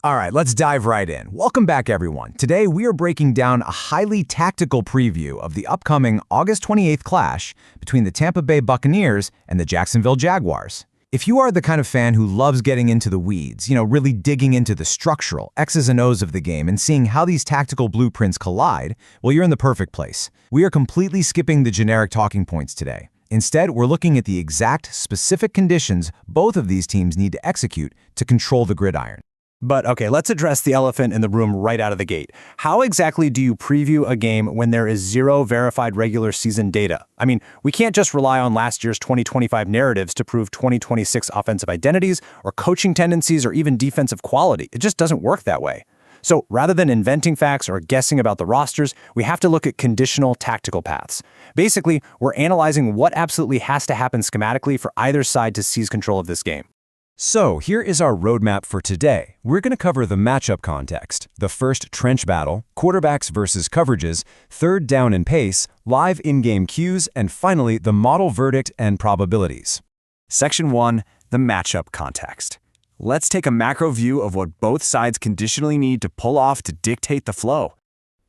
All right, let's dive right in. Welcome back, everyone. Today, we are breaking down a highly tactical preview of the upcoming August 28th clash between the Tampa Bay Buccaneers and the Jacksonville Jaguars. If you are the kind of fan who loves getting into the weeds, really digging into the structural X's and O's of the game and seeing how these tactical blueprints collide, well, you're in the perfect place. We are completely skipping the generic talking points today. Instead, we're looking at the exact specific conditions both of these teams need to execute to control the gridiron. But okay, let's address the elephant in the room right out of the gate. How exactly do you preview a game when there is zero verified regular season data? I mean, we can't just rely on last year's 2025 narratives to prove 2026 offensive identities or coaching tendencies or even defensive quality. It just doesn't work that way. So rather than inventing facts or guessing about the rosters, we have to look at conditional tactical paths. Basically, we're analyzing what absolutely has to happen schematically for either side to seize control of this game. So here is our roadmap for today. We're going to cover the matchup context, the first trench battle, quarterbacks versus coverages, third down and pace, live in-game cues, and finally the model verdict and probabilities. Section 1, the matchup context. Let's take a macro view of what both sides conditionally need to pull off to dictate the flow.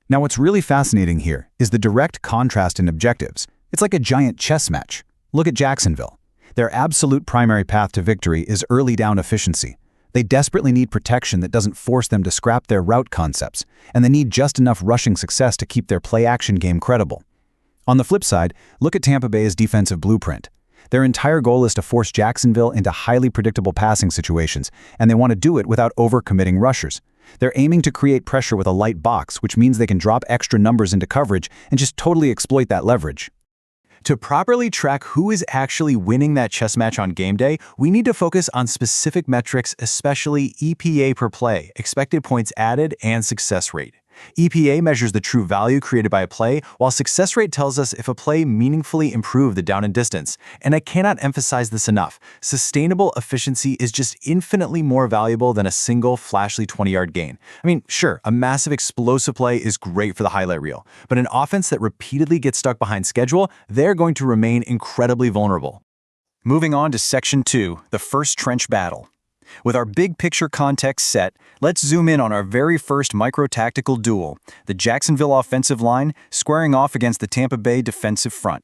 Now, what's really fascinating here is the direct contrast in objectives. It's like a giant chess match. Look at Jacksonville. Their absolute primary path to victory is early down efficiency. They desperately need protection that doesn't force them to scrap their route concepts, and they need just enough rushing success to keep their play-action game credible. On the flip side, look at Tampa Bay's defensive blueprint. Their entire goal is to force Jacksonville into highly predictable passing situations, and they want to do it without over-committing rushers. They're aiming to create pressure with a light box, which means they can drop extra numbers into coverage and just totally exploit that leverage. To properly track who is actually winning that chess match on game day, we need to focus on specific metrics, especially EPA per play, expected points added, and success rate. EPA measures the true value created by a play, while success rate tells us if a play meaningfully improved the down and distance. And I cannot emphasize this enough. Sustainable efficiency is just infinitely more valuable than a single flashly 20-yard gain. I mean, sure, a massive explosive play is great for the highlight reel, but an offense that repeatedly gets stuck behind schedule, they're going to remain incredibly vulnerable. Moving on to Section 2, the first trench battle. With our big picture context set, let's zoom in on our very first micro-tactical duel, the Jacksonville offensive line squaring off against the Tampa Bay defensive front.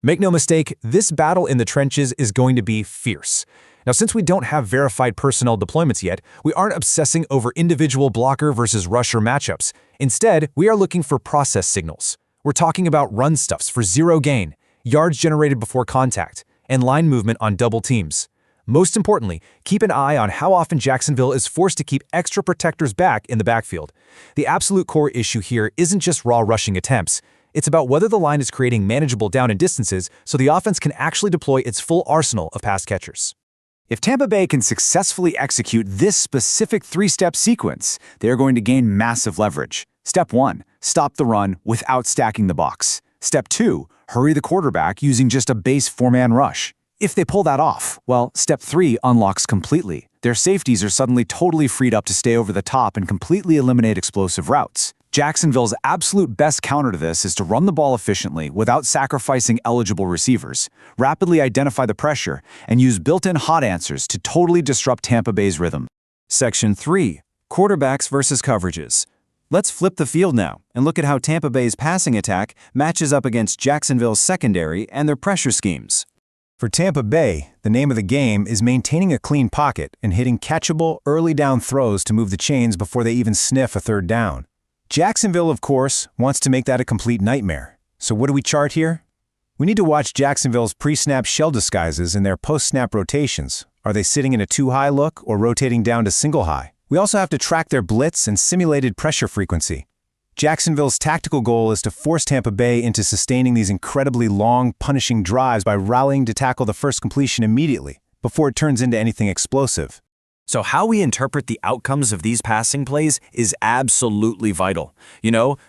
Make no mistake, this battle in the trenches is going to be fierce. Now, since we don't have verified personnel deployments yet, we aren't obsessing over individual blocker versus rusher matchups. Instead, we are looking for process signals. We're talking about run stuffs for zero gain, yards generated before contact, and line movement on double teams. Most importantly, keep an eye on how often Jacksonville is forced to keep extra protectors back in the backfield. The absolute core issue here isn't just raw rushing attempts. It's about whether the line is creating manageable down and distances so the offense can actually deploy its full arsenal of pass catchers. If Tampa Bay can successfully execute this specific three-step sequence, they're going to gain massive leverage. Step 1, stop the run without stacking the box. Step 2, hurry the quarterback using just a base four-man rush. If they pull that off, well, Step 3 unlocks completely. Their safeties are suddenly totally freed up to stay over the top and completely eliminate explosive routes. Jacksonville's absolute best counter to this is to run the ball efficiently without sacrificing eligible receivers, rapidly identify the pressure, and use built-in hot answers to totally disrupt Tampa Bay's rhythm. Section 3, quarterbacks versus coverages. Let's flip the field now and look at how Tampa Bay's passing attack matches up against Jacksonville's secondary and their pressure schemes. For Tampa Bay, the name of the game is maintaining a clean pocket and hitting catchable, early down throws to move the chains before they even sniff a third down. Jacksonville, of course, wants to make that a complete nightmare. So what do we chart here? We need to watch Jacksonville's pre-snap shell disguises and their post-snap rotations. Are they sitting in a two-high look or rotating down to single-high? We also have to track their blitz and simulated pressure frequency. Jacksonville's tactical goal is to force Tampa Bay into sustaining these incredibly long, punishing drives by rallying to tackle the first completion immediately, before it turns into anything explosive. So how we interpret the outcomes of these passing plays is absolutely vital.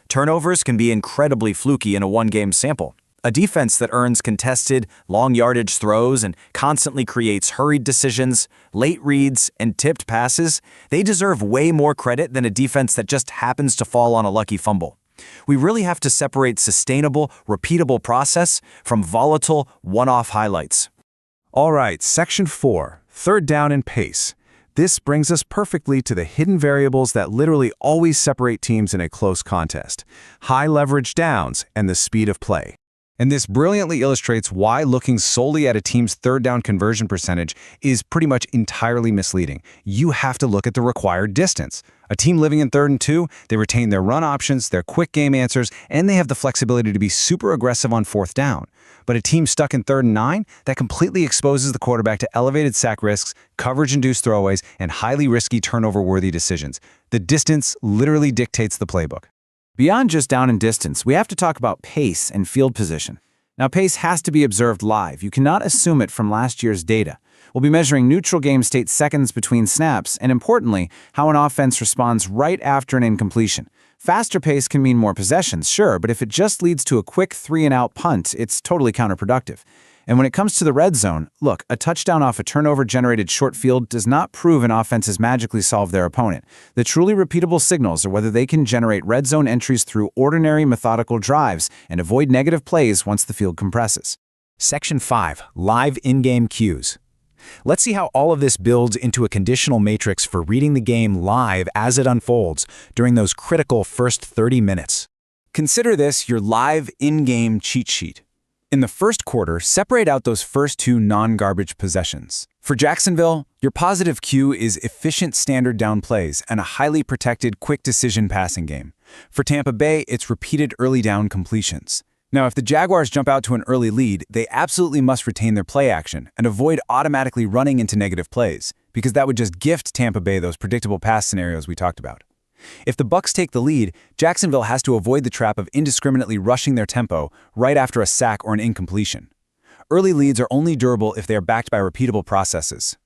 Turnovers can be incredibly fluky in a one-game sample. A defense that earns contested, long-yardage throws and constantly creates hurried decisions, late reads, and tipped passes, they deserve way more credit than a defense that just happens to fall on a lucky fumble. We really have to separate sustainable, repeatable process from volatile, one-off highlights. All right, Section 4, third down and pace. This brings us perfectly to the hidden variables that literally always separate teams in a close contest: high leverage downs and the speed of play. And this brilliantly illustrates why looking solely at a team's third down conversion percentage is pretty much entirely misleading. You have to look at the required distance. A team living in 3rd and 2, they retain their run options, their quick game answers, and they have the flexibility to be super aggressive on 4th down. But a team stuck in 3rd and 9, that completely exposes the quarterback to elevated sack risks, coverage-induced throwaways, and highly risky turnover-worthy decisions. The distance literally dictates the playbook. Beyond just down and distance, we have to talk about pace and field position. Now, pace has to be observed live. You cannot assume it from last year's data. We'll be measuring neutral game state seconds between snaps, and importantly, how an offense responds right after an incompletion. Faster pace can mean more possessions, sure, but if it just leads to a quick 3-and-out punt, it's totally counterproductive. And when it comes to the red zone, look, a touchdown off a turnover-generated short field does not prove an offense has magically solved their opponent. The truly repeatable signals are whether they can generate red zone entries through ordinary methodical drives and avoid negative plays once the field compresses. Section 5. Live in-game cues. Let's see how all of this builds into a conditional matrix for reading the game live as it unfolds during those critical first 30 minutes. Consider this your live in-game cheat sheet. In the first quarter, separate out those first 2 non-garbage possessions. For Jacksonville, your positive cue is efficient standard down plays and a highly protected quick decision passing game. For Tampa Bay, it's repeated early down completions. Now, if the Jaguars jump out to an early lead, they absolutely must retain their play action and avoid automatically running into negative plays, because that would just gift Tampa Bay those predictable pass scenarios we talked about. If the Bucs take the lead, Jacksonville has to avoid the trap of indiscriminately rushing their tempo right after a sack or an incompletion. Early leads are only durable if they are backed by repeatable processes.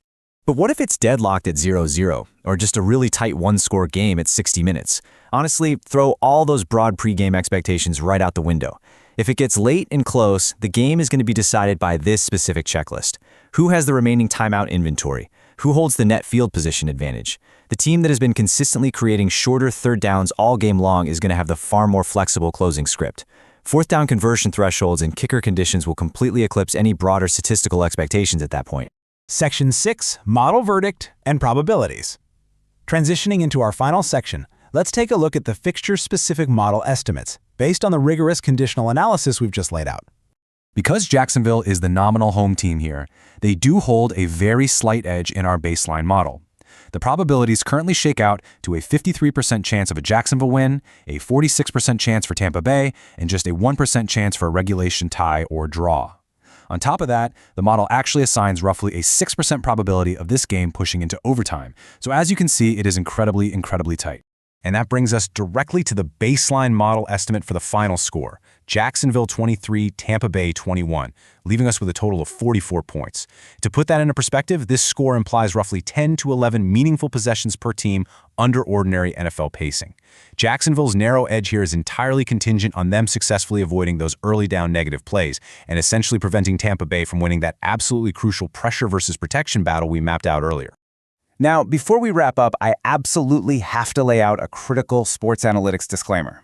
But what if it's deadlocked at 0-0, or just a really tight one-score game at 60 minutes? Honestly, throw all those broad pregame expectations right out the window. If it gets late and close, the game is going to be decided by this specific checklist. Who has the remaining timeout inventory? Who holds the net field position advantage? The team that has been consistently creating shorter third downs all game long is going to have the far more flexible closing script. 4th down conversion thresholds and kicker conditions will completely eclipse any broader statistical expectations at that point. Section 6. Model verdict and probabilities. Transitioning into our final section, let's take a look at the fixture-specific model estimates based on the rigorous conditional analysis we've just laid out. Because Jacksonville is the nominal home team here, they do hold a very slight edge in our baseline model. The probabilities currently shake out to a 53% chance of a Jacksonville win, a 46% chance for Tampa Bay, and just a 1% chance for a regulation tie or draw. On top of that, the model actually assigns roughly a 6% probability of this game pushing into overtime. So as you can see, it is incredibly tight. And that brings us directly to the baseline model estimate for the final score: Jacksonville 23, Tampa Bay 21, leaving us with a total of 44 points. To put that into perspective, this score implies roughly 10 to 11 meaningful possessions per team under ordinary NFL pacing. Jacksonville's narrow edge here is entirely contingent on them successfully avoiding those early down negative plays and essentially preventing Tampa Bay from winning that absolutely crucial pressure versus protection battle we mapped out earlier. Now, before we wrap up, I absolutely have to lay out a critical sports analytics disclaimer.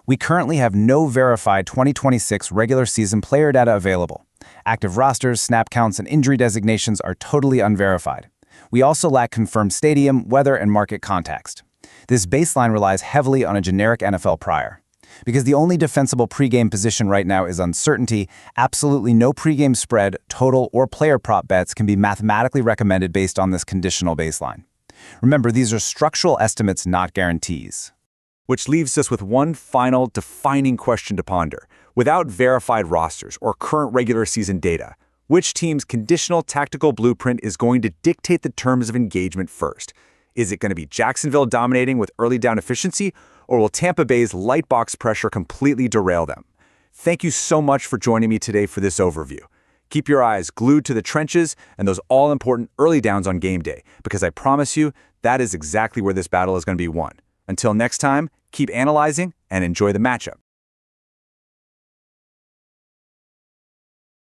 We currently have no verified 2026 regular season player data available. Active rosters, snap counts, and injury designations are totally unverified. We also lack confirmed stadium, weather, and market context. This baseline relies heavily on a generic NFL prior. Because the only defensible pregame position right now is uncertainty, absolutely no pregame spread, total, or player prop bets can be mathematically recommended based on this conditional baseline. Remember, these are structural estimates, not guarantees. Which leaves us with one final defining question to ponder. Without verified rosters or current regular season data, which team's conditional tactical blueprint is going to dictate the terms of engagement first? Is it going to be Jacksonville dominating with early down efficiency, or will Tampa Bay's light box pressure completely derail them? Thank you so much for joining me today for this overview. Keep your eyes glued to the trenches and those all-important early downs on game day, because I promise you that is exactly where this battle is going to be won. Until next time, keep analyzing and enjoy the matchup.